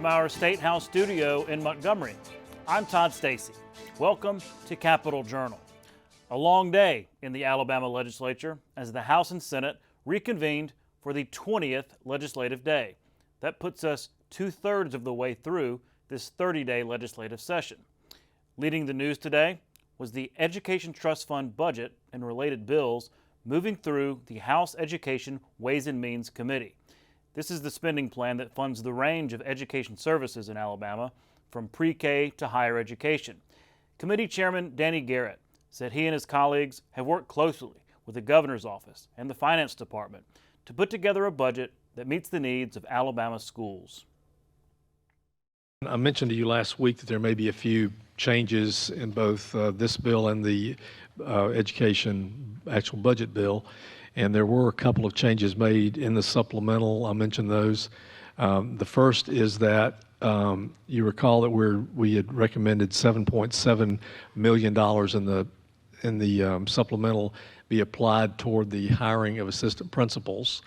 our State House studio in Montgomery, I'm Todd Stacy. Welcome to Capitol Journal. A long day in the Alabama legislature as the House and Senate reconvened for the 20th legislative day. That puts us 2/3 of the way through this 30-day legislative session. Leading the news today was the Education Trust Fund budget and related bills moving through the House Education Ways and Means Committee. This is the spending plan that funds the range of education services in Alabama, from pre-K to higher education. Committee Chairman Danny Garrett said he and his colleagues have worked closely with the governor's office and the finance department to put together a budget that meets the needs of Alabama schools. I mentioned to you last week that there may be a few changes in both this bill and the education actual budget bill, and there were a couple of changes made in the supplemental. I mentioned those. The first is that you recall that we had recommended $7.7 million in the supplemental be applied toward the hiring of assistant principals.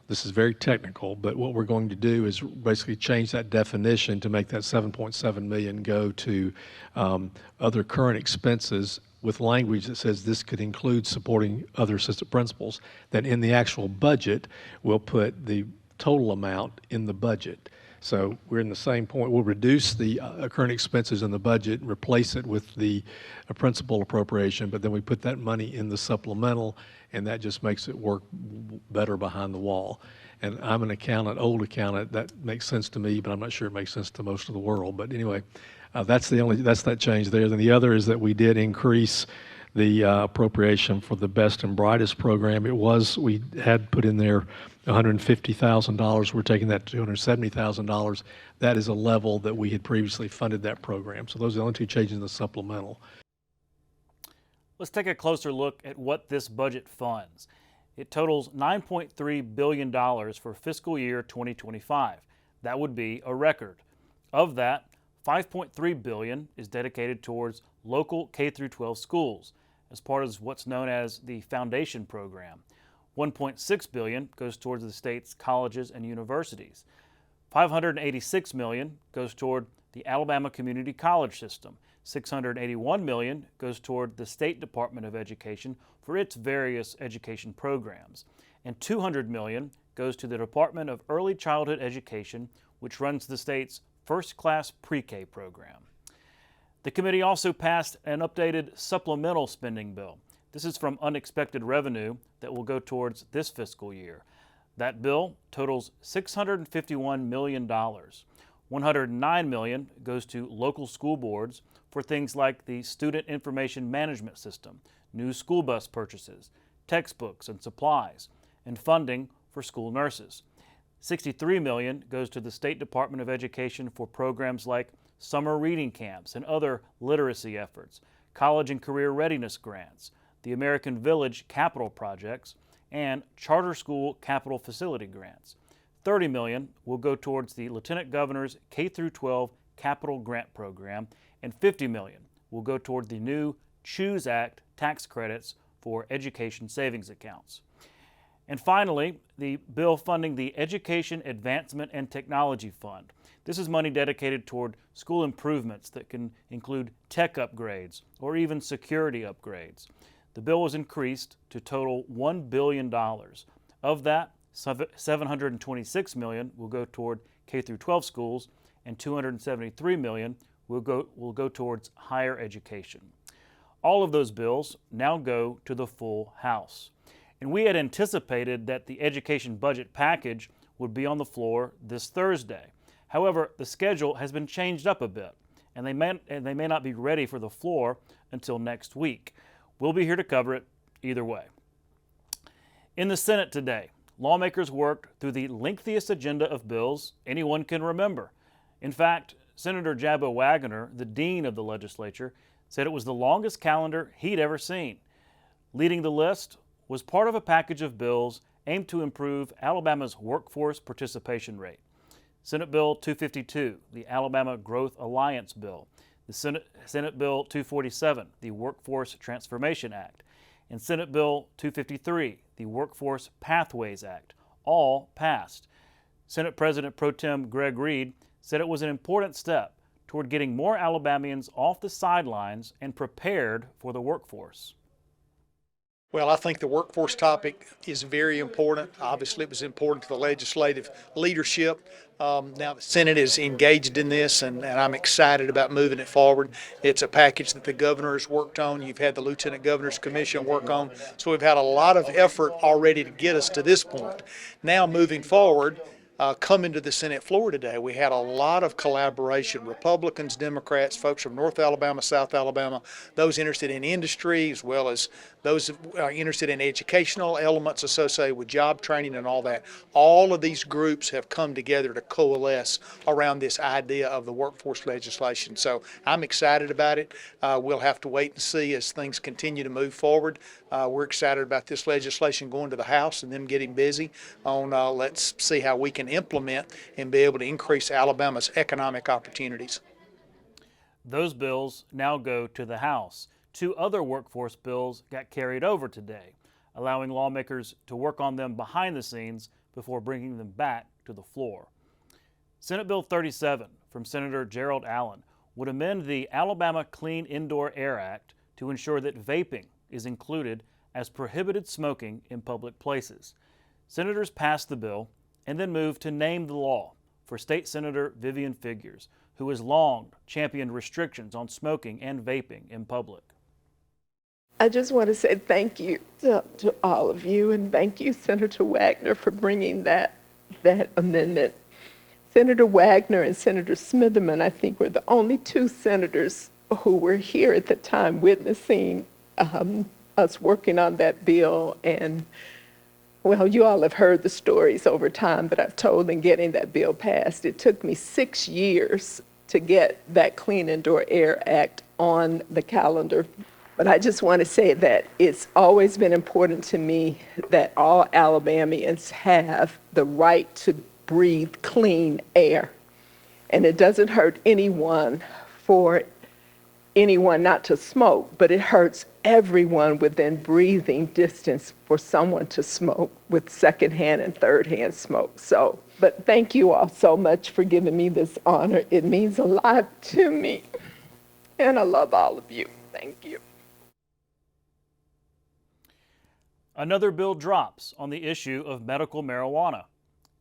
This is very technical, but what we're going to do is basically change that definition to make that $7.7 million go to other current expenses with language that says this could include supporting other assistant principals. Then in the actual budget, we'll put the total amount in the budget. So we're in the same point. We'll reduce the current expenses in the budget, replace it with the principal appropriation, but then we put that money in the supplemental, and that just makes it work better behind the wall. And I'm an accountant, old accountant. That makes sense to me, but I'm not sure it makes sense to most of the world. But anyway, that's that change there. Then the other is that we did increase the appropriation for the Best and Brightest program. We had put in there $150,000. We're taking that to $270,000. That is a level that we had previously funded that program. So those are the only two changes in the supplemental. Let's take a closer look at what this budget funds. It totals $9.3 billion for fiscal year 2025. That would be a record. Of that, $5.3 billion is dedicated towards local K-12 schools as part of what's known as the Foundation Program. $1.6 billion goes towards the state's colleges and universities. $586 million goes toward the Alabama Community College System. $681 million goes toward the State Department of Education for its various education programs. And $200 million goes to the Department of Early Childhood Education, which runs the state's first-class pre-K program. The committee also passed an updated supplemental spending bill. This is from unexpected revenue that will go towards this fiscal year. That bill totals $651 million. $109 million goes to local school boards for things like the Student Information Management System, new school bus purchases, textbooks and supplies, and funding for school nurses. $63 million goes to the State Department of Education for programs like summer reading camps and other literacy efforts, college and career readiness grants, the American Village capital projects, and charter school capital facility grants. $30 million will go towards the Lieutenant Governor's K-12 capital grant program, and $50 million will go toward the new CHOOSE Act tax credits for education savings accounts. And finally, the bill funding the Education Advancement and Technology Fund. This is money dedicated toward school improvements that can include tech upgrades or even security upgrades. The bill was increased to total $1 billion. Of that, $726 million will go toward K-12 schools, and $273 million will go towards higher education. All of those bills now go to the full House. And we had anticipated that the education budget package would be on the floor this Thursday. However, the schedule has been changed up a bit, and they may not be ready for the floor until next week. We'll be here to cover it either way. In the Senate today, lawmakers worked through the lengthiest agenda of bills anyone can remember. In fact, Senator Jabba Wagoner, the dean of the legislature, said it was the longest calendar he'd ever seen. Leading the list was part of a package of bills aimed to improve Alabama's workforce participation rate. Senate Bill 252, the Alabama Growth Alliance Bill, the Senate Bill 247, the Workforce Transformation Act, and Senate Bill 253, the Workforce Pathways Act, all passed. Senate President Pro Tem Greg Reed said it was an important step toward getting more Alabamians off the sidelines and prepared for the workforce. Well, I think the workforce topic is very important. Obviously, it was important to the legislative leadership. Now the Senate is engaged in this, and I'm excited about moving it forward. It's a package that the governor has worked on. You've had the Lieutenant Governor's Commission work on. So we've had a lot of effort already to get us to this point. Now moving forward, coming to the Senate floor today, we had a lot of collaboration, Republicans, Democrats, folks from North Alabama, South Alabama, those interested in industry, as well as those interested in educational elements associated with job training and all that. All of these groups have come together to coalesce around this idea of the workforce legislation. So I'm excited about it. We'll have to wait and see as things continue to move forward. We're excited about this legislation going to the House and them getting busy on let's see how we can implement and be able to increase Alabama's economic opportunities. Those bills now go to the House. Two other workforce bills got carried over today, allowing lawmakers to work on them behind the scenes before bringing them back to the floor. Senate Bill 37 from Senator Gerald Allen would amend the Alabama Clean Indoor Air Act to ensure that vaping is included as prohibited smoking in public places. Senators passed the bill and then moved to name the law for State Senator Vivian Figures, who has long championed restrictions on smoking and vaping in public. I just want to say thank you to all of you, and thank you, Senator Wagner, for bringing that amendment. Senator Wagner and Senator Smitherman, I think, were the only two senators who were here at the time witnessing us working on that bill. And, well, you all have heard the stories over time that I've told in getting that bill passed. It took me 6 years to get that Clean Indoor Air Act on the calendar. But I just want to say that it's always been important to me that all Alabamians have the right to breathe clean air. And it doesn't hurt anyone for anyone not to smoke, but it hurts everyone within breathing distance for someone to smoke with secondhand and thirdhand smoke. So, but thank you all so much for giving me this honor. It means a lot to me. And I love all of you. Thank you. Another bill drops on the issue of medical marijuana.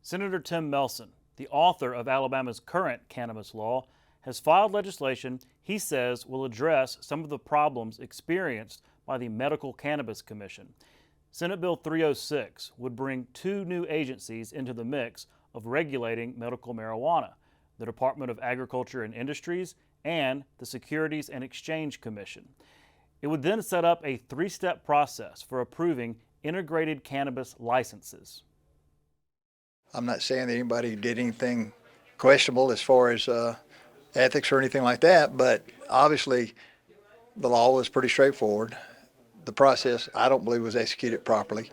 Senator Tim Melson, the author of Alabama's current cannabis law, has filed legislation he says will address some of the problems experienced by the Medical Cannabis Commission. Senate Bill 306 would bring two new agencies into the mix of regulating medical marijuana: the Department of Agriculture and Industries and the Securities and Exchange Commission. It would then set up a three-step process for approving integrated cannabis licenses. I'm not saying that anybody did anything questionable as far as ethics or anything like that, but obviously the law was pretty straightforward. The process, I don't believe, was executed properly.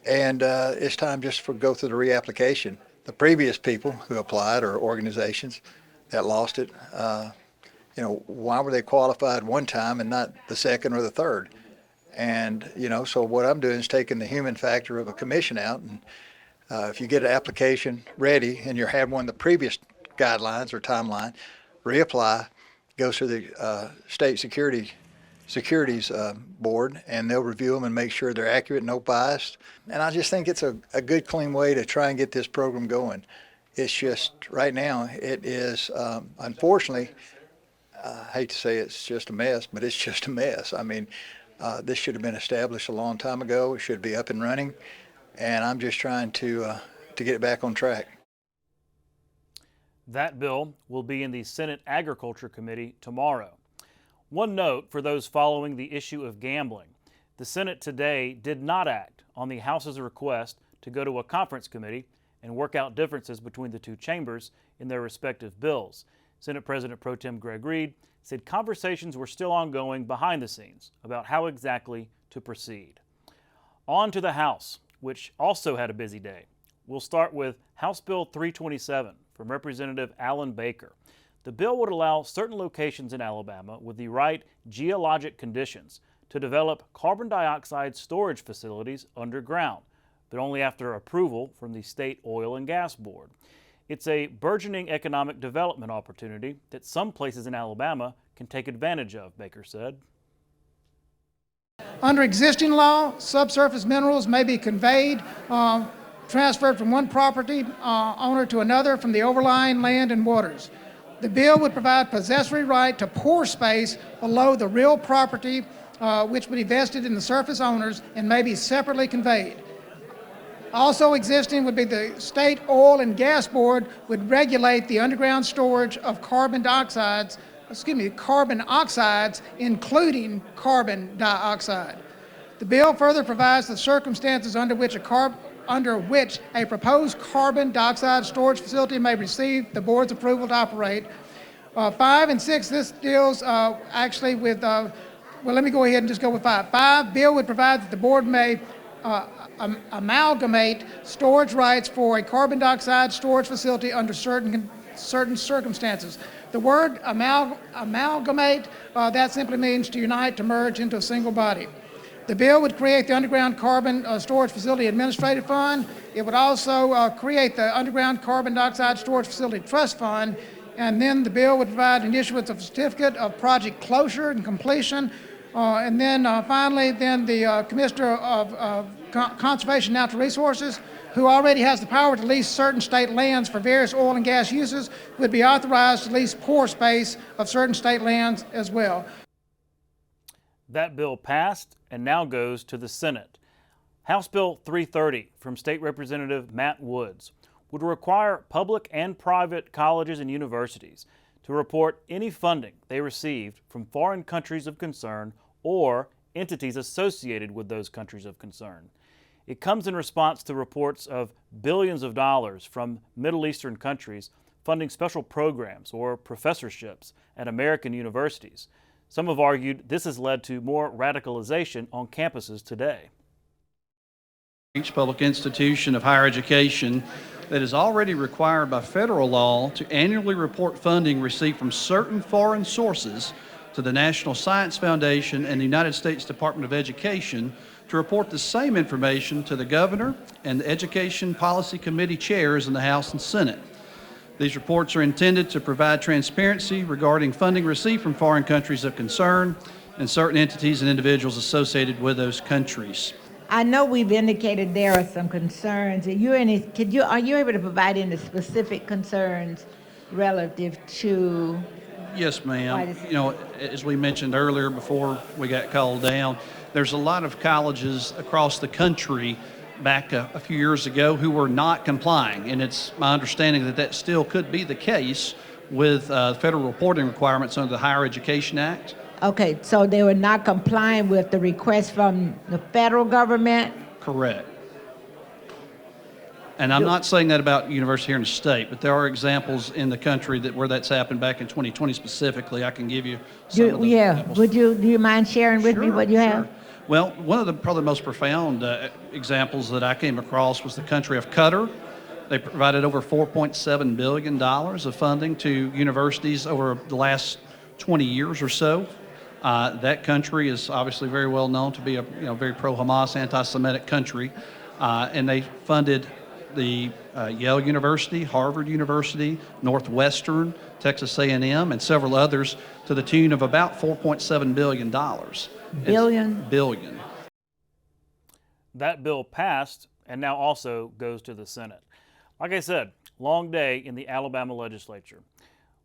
And it's time just for go through the reapplication. The previous people who applied, or organizations that lost it, why were they qualified one time and not the second or the third? And, so what I'm doing is taking the human factor of a commission out. And if you get an application ready and you have one of the previous guidelines or timeline, reapply, goes to the state securities board, and they'll review them and make sure they're accurate, no bias. And I just think it's a good, clean way to try and get this program going. It's just, right now, it is, unfortunately, I hate to say it's just a mess, but it's just a mess. I mean, this should have been established a long time ago. It should be up and running, and I'm just trying to get it back on track. That bill will be in the Senate Agriculture Committee tomorrow. One note for those following the issue of gambling: the Senate today did not act on the House's request to go to a conference committee and work out differences between the two chambers in their respective bills. Senate President Pro Tem Greg Reed said conversations were still ongoing behind the scenes about how exactly to proceed. On to the House, which also had a busy day. We'll start with House Bill 327 from Representative Alan Baker. The bill would allow certain locations in Alabama with the right geologic conditions to develop carbon dioxide storage facilities underground, but only after approval from the State Oil and Gas Board. It's a burgeoning economic development opportunity that some places in Alabama can take advantage of, Baker said. Under existing law, subsurface minerals may be conveyed, transferred from one property owner to another from the overlying land and waters. The bill would provide possessory right to pore space below the real property, which would be vested in the surface owners and may be separately conveyed. Also existing would be the State Oil and Gas Board would regulate the underground storage of carbon oxides, including carbon dioxide. The bill further provides the circumstances under which a proposed carbon dioxide storage facility may receive the board's approval to operate. 5 and 6, this deals actually with, let me go ahead and just go with 5. 5, bill would provide that the board may amalgamate storage rights for a carbon dioxide storage facility under certain circumstances. The word amalgamate, that simply means to unite, to merge into a single body. The bill would create the Underground Carbon Storage Facility Administrative Fund. It would also create the Underground Carbon Dioxide Storage Facility Trust Fund. And then the bill would provide an issuance of a certificate of project closure and completion. And then finally, the Commissioner of Conservation and Natural Resources, who already has the power to lease certain state lands for various oil and gas uses, would be authorized to lease pore space of certain state lands as well. That bill passed and now goes to the Senate. House Bill 330 from State Representative Matt Woods would require public and private colleges and universities to report any funding they received from foreign countries of concern or entities associated with those countries of concern. It comes in response to reports of billions of dollars from Middle Eastern countries funding special programs or professorships at American universities. Some have argued this has led to more radicalization on campuses today. Each public institution of higher education that is already required by federal law to annually report funding received from certain foreign sources to the National Science Foundation and the United States Department of Education to report the same information to the Governor and the Education Policy Committee chairs in the House and Senate. These reports are intended to provide transparency regarding funding received from foreign countries of concern and certain entities and individuals associated with those countries. I know we've indicated there are some concerns. Are you able to provide any specific concerns relative to? Yes, ma'am. You know, as we mentioned earlier before we got called down, there's a lot of colleges across the country back a few years ago who were not complying, and it's my understanding that that still could be the case with federal reporting requirements under the Higher Education Act. Okay, so they were not complying with the request from the federal government? Correct. And I'm not saying that about university here in the state, but there are examples in the country where that's happened back in 2020 specifically. I can give you some of those examples. Do you mind sharing with me what you have? Well, one of the probably most profound examples that I came across was the country of Qatar. They provided over $4.7 billion of funding to universities over the last 20 years or so. That country is obviously very well known to be a very pro-Hamas, anti-Semitic country, and they funded the Yale University, Harvard University, Northwestern, Texas A&M, and several others to the tune of about $4.7 billion. Billion. That bill passed and now also goes to the Senate. Like I said, long day in the Alabama legislature.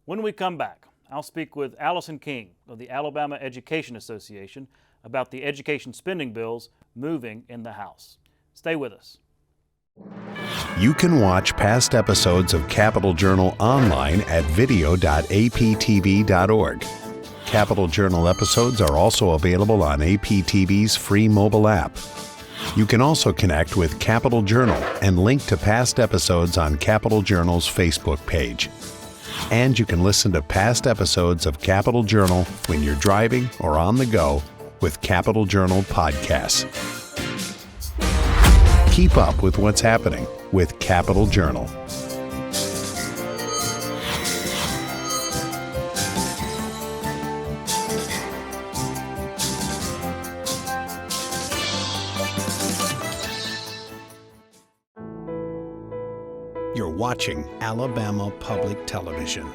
When we come back, I'll speak with Allison King of the Alabama Education Association about the education spending bills moving in the House. Stay with us. You can watch past episodes of Capital Journal online at video.aptv.org. Capital Journal episodes are also available on APTV's free mobile app. You can also connect with Capital Journal and link to past episodes on Capital Journal's Facebook page. And you can listen to past episodes of Capital Journal when you're driving or on the go with Capital Journal podcasts. Keep up with what's happening with Capital Journal. You're watching Alabama Public Television.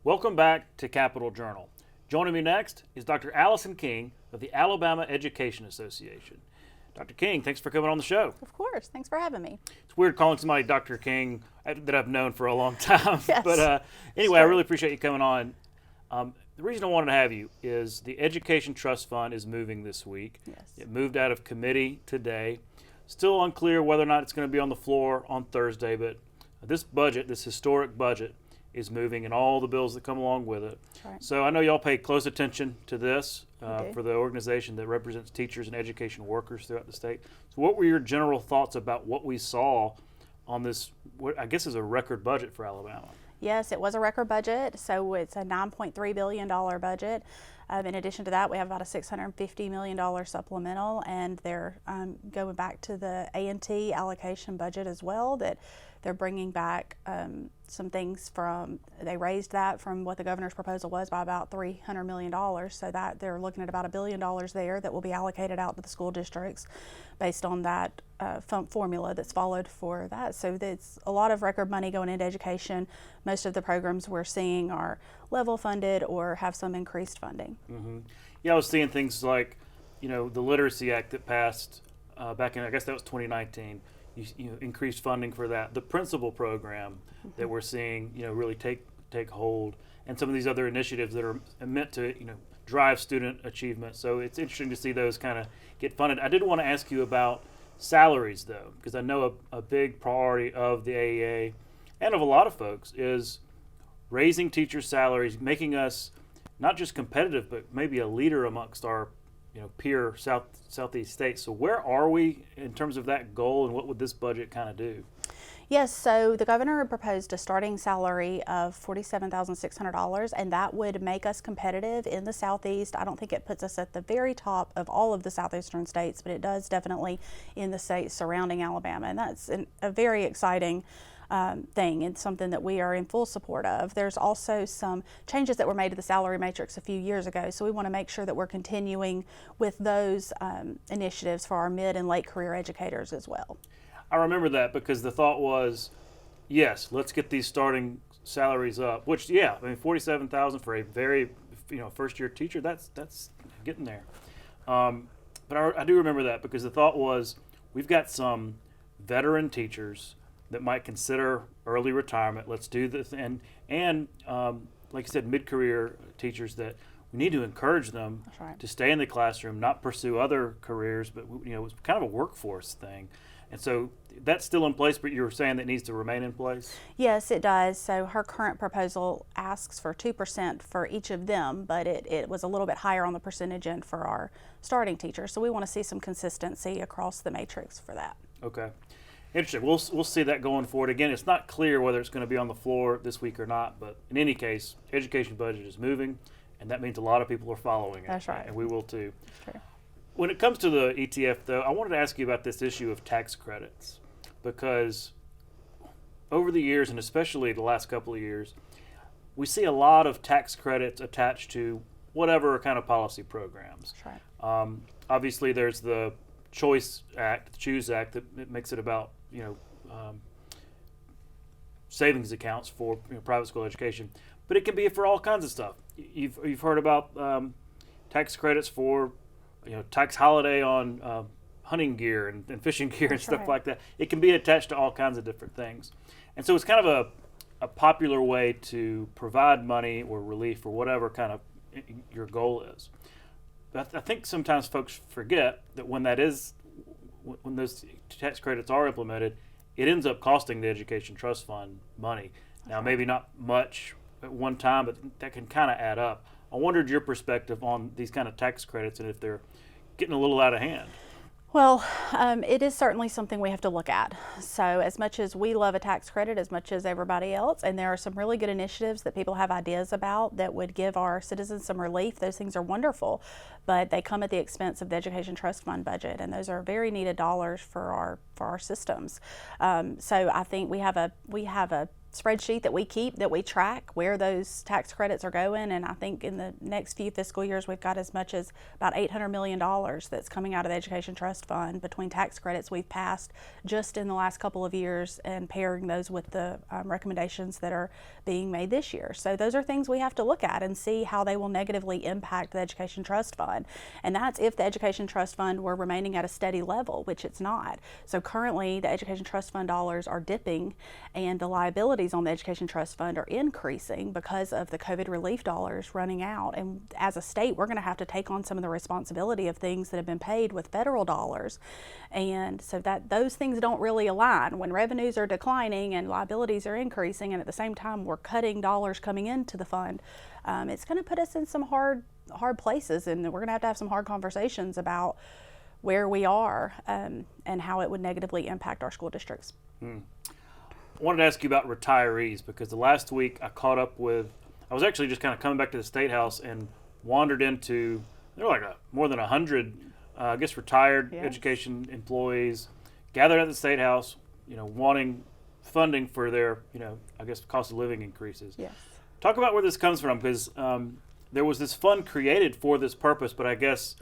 Welcome back to Capitol Journal. Joining me next is Dr. Allison King of the Alabama Education Association. Dr. King, thanks for coming on the show. Of course. Thanks for having me. It's weird calling somebody Dr. King that I've known for a long time. Yes. But anyway, Sure. I really appreciate you coming on. The reason I wanted to have you is the Education Trust Fund is moving this week. Yes. It moved out of committee today. Still unclear whether or not it's going to be on the floor on Thursday, but this budget, this historic budget, is moving and all the bills that come along with it. Right. So I know y'all pay close attention to this do. for the organization that represents teachers and education workers throughout the state. So what were your general thoughts about what we saw on this, what I guess is a record budget for Alabama? Yes, it was a record budget. So it's a $9.3 billion budget. In addition to that, we have about a $650 million supplemental, and they're going back to the A&T allocation budget as well, that they're bringing back some things from, they raised that from what the governor's proposal was by about $300 million. So that they're looking at about $1 billion there that will be allocated out to the school districts based on that formula that's followed for that. So it's a lot of record money going into education. Most of the programs we're seeing are level funded or have some increased funding. Mm-hmm. Yeah, I was seeing things like, the Literacy Act that passed back in, I guess that was 2019. You increased funding for that. The principal program that we're seeing, really take hold, and some of these other initiatives that are meant to, drive student achievement. So it's interesting to see those kind of get funded. I did want to ask you about salaries, though, because I know a big priority of the AEA and of a lot of folks is raising teachers' salaries, making us not just competitive, but maybe a leader amongst our peer southeast states. So where are we in terms of that goal, and what would this budget kind of do? Yes, so the governor proposed a starting salary of $47,600, and that would make us competitive in the Southeast. I don't think it puts us at the very top of all of the southeastern states, but it does definitely in the states surrounding Alabama, and that's a very exciting thing and something that we are in full support of. There's also some changes that were made to the salary matrix a few years ago, so we want to make sure that we're continuing with those initiatives for our mid and late career educators as well. I remember that because the thought was, yes, let's get these starting salaries up. Which, yeah, I mean, $47,000 for a very, first-year teacher, that's getting there. But I do remember that because the thought was, we've got some veteran teachers that might consider early retirement. Let's do this, and like you said, mid-career teachers that we need to encourage them to stay in the classroom, not pursue other careers, but it's kind of a workforce thing. And so that's still in place, but you're saying that needs to remain in place? Yes, it does. So her current proposal asks for 2% for each of them, but it was a little bit higher on the percentage end for our starting teachers. So we want to see some consistency across the matrix for that. Okay. Interesting. We'll see that going forward. Again, it's not clear whether it's going to be on the floor this week or not, but in any case, education budget is moving, and that means a lot of people are following it. That's right. And we will too. That's true. When it comes to the ETF, though, I wanted to ask you about this issue of tax credits, because over the years, and especially the last couple of years, we see a lot of tax credits attached to whatever kind of policy programs. That's right. Obviously, there's the Choice Act, the Choose Act, that makes it about savings accounts for private school education, but it can be for all kinds of stuff. You've heard about tax credits for tax holiday on hunting gear and fishing gear and stuff like that. It can be attached to all kinds of different things. And so it's kind of a popular way to provide money or relief or whatever kind of your goal is. But I think sometimes folks forget that when those tax credits are implemented, it ends up costing the Education Trust Fund money. Now, maybe not much at one time, but that can kind of add up. I wondered your perspective on these kind of tax credits and if they're getting a little out of hand. Well, it is certainly something we have to look at. So as much as we love a tax credit, as much as everybody else, and there are some really good initiatives that people have ideas about that would give our citizens some relief, those things are wonderful, but they come at the expense of the Education Trust Fund budget, and those are very needed dollars for our systems. So I think we have a spreadsheet that we keep, that we track where those tax credits are going, and I think in the next few fiscal years we've got as much as about $800 million that's coming out of the Education Trust Fund between tax credits we've passed just in the last couple of years, and pairing those with the recommendations that are being made this year. So those are things we have to look at and see how they will negatively impact the Education Trust Fund, and that's if the Education Trust Fund were remaining at a steady level, which it's not. So currently the Education Trust Fund dollars are dipping, and the liabilities on the Education Trust Fund are increasing because of the COVID relief dollars running out. And as a state, we're going to have to take on some of the responsibility of things that have been paid with federal dollars. And so that those things don't really align. When revenues are declining and liabilities are increasing, and at the same time we're cutting dollars coming into the fund, it's going to put us in some hard places, and we're going to have some hard conversations about where we are and how it would negatively impact our school districts. I wanted to ask you about retirees, because the last week I caught up with, I was actually just kind of coming back to the State House and wandered into, there were like more than 100, I guess, retired education employees gathered at the State House, wanting funding for their, I guess, cost of living increases. Yes. Talk about where this comes from, because there was this fund created for this purpose, but I guess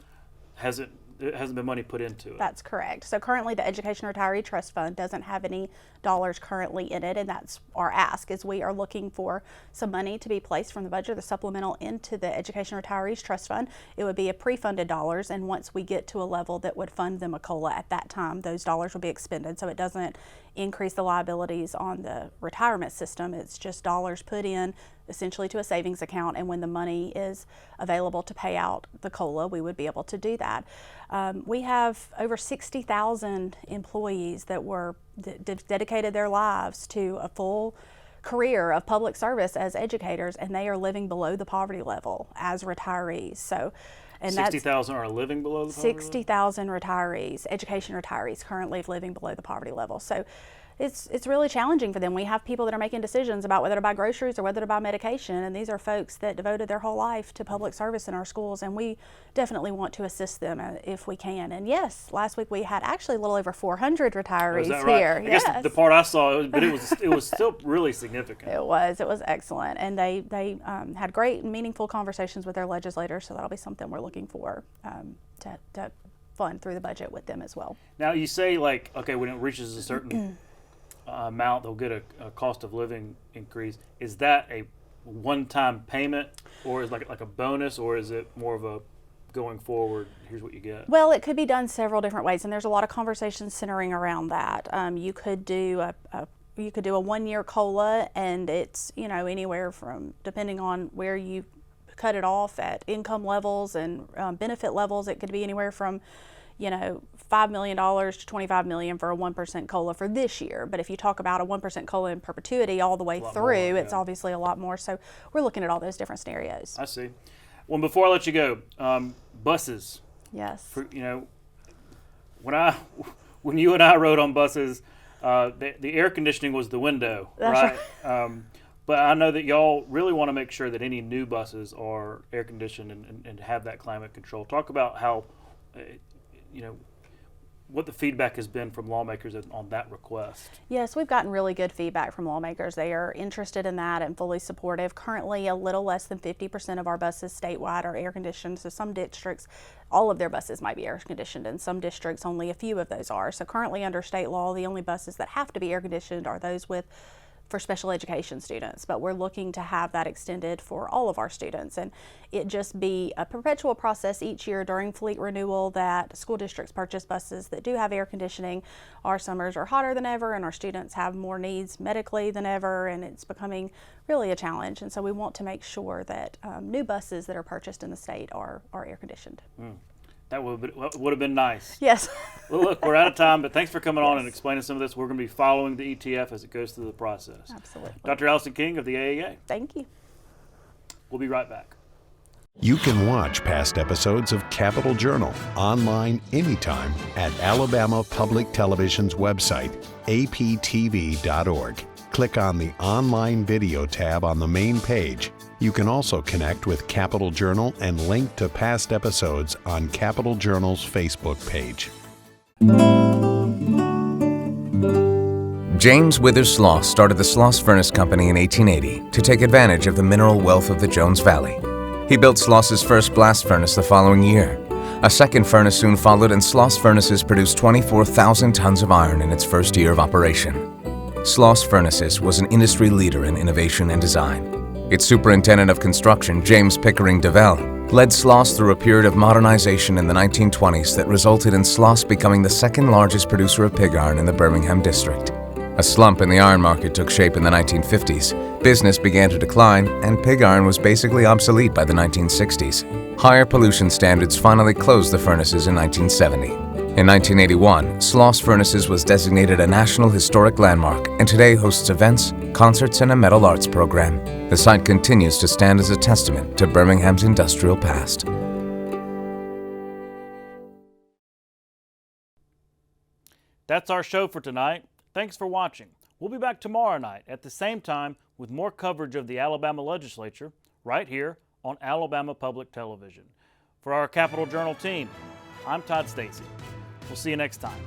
there hasn't been money put into it. That's correct. So currently the Education Retiree Trust Fund doesn't have any dollars currently in it, and that's our ask, is we are looking for some money to be placed from the budget, the supplemental, into the Education Retirees Trust Fund. It would be a pre-funded dollars, and once we get to a level that would fund them a COLA at that time, those dollars will be expended. So it doesn't increase the liabilities on the retirement system. It's just dollars put in essentially to a savings account, and when the money is available to pay out the COLA, we would be able to do that. We have over 60,000 employees that dedicated their lives to a full career of public service as educators, and they are living below the poverty level as retirees. So, and 60,000 are living below the poverty level? 60,000 retirees, education retirees, currently living below the poverty level. So it's really challenging for them. We have people that are making decisions about whether to buy groceries or whether to buy medication, and these are folks that devoted their whole life to public service in our schools, and we definitely want to assist them if we can. And yes, last week we had actually a little over 400 retirees is that right? here. I guess the part I saw, but it was still really significant. It was excellent, and they had great and meaningful conversations with their legislators, so that'll be something we're looking for to fund through the budget with them as well. Now you say, like, okay, when it reaches a certain amount, they'll get a cost of living increase. Is that a one-time payment, or is like a bonus, or is it more of a going forward, here's what you get? Well, it could be done several different ways, and there's a lot of conversations centering around that. You could do a 1-year COLA, and it's anywhere from, depending on where you cut it off at income levels and benefit levels, it could be anywhere from $5 million to $25 million for a 1% COLA for this year. But if you talk about a 1% COLA in perpetuity all the way through, it's obviously a lot more. So we're looking at all those different scenarios. I see. Well, before I let you go, buses. Yes. When you and I rode on buses, the air conditioning was the window, That's right? But I know that y'all really want to make sure that any new buses are air conditioned and have that climate control. Talk about how, what the feedback has been from lawmakers on that request. Yes, we've gotten really good feedback from lawmakers. They are interested in that and fully supportive. Currently, a little less than 50% of our buses statewide are air conditioned. So some districts, all of their buses might be air conditioned, and some districts only a few of those are. So currently under state law, the only buses that have to be air conditioned are those for special education students, but we're looking to have that extended for all of our students, and it just be a perpetual process each year during fleet renewal that school districts purchase buses that do have air conditioning. Our summers are hotter than ever, and our students have more needs medically than ever, and it's becoming really a challenge, and so we want to make sure that new buses that are purchased in the state are air conditioned. That would have been nice. Yes. Well, look, we're out of time, but thanks for coming on and explaining some of this. We're going to be following the ETF as it goes through the process. Absolutely. Dr. Allison King of the AAA. Thank you. We'll be right back. You can watch past episodes of Capitol Journal online anytime at Alabama Public Television's website, aptv.org. Click on the Online Video tab on the main page. You can also connect with Capitol Journal and link to past episodes on Capitol Journal's Facebook page. James Withers Sloss started the Sloss Furnace Company in 1880 to take advantage of the mineral wealth of the Jones Valley. He built Sloss's first blast furnace the following year. A second furnace soon followed, and Sloss Furnaces produced 24,000 tons of iron in its first year of operation. Sloss Furnaces was an industry leader in innovation and design. Its superintendent of construction, James Pickering DeVell, led Sloss through a period of modernization in the 1920s that resulted in Sloss becoming the second largest producer of pig iron in the Birmingham district. A slump in the iron market took shape in the 1950s. Business began to decline, and pig iron was basically obsolete by the 1960s. Higher pollution standards finally closed the furnaces in 1970. In 1981, Sloss Furnaces was designated a National Historic Landmark and today hosts events, concerts, and a metal arts program. The site continues to stand as a testament to Birmingham's industrial past. That's our show for tonight. Thanks for watching. We'll be back tomorrow night at the same time with more coverage of the Alabama Legislature right here on Alabama Public Television. For our Capital Journal team, I'm Todd Stacy. We'll see you next time.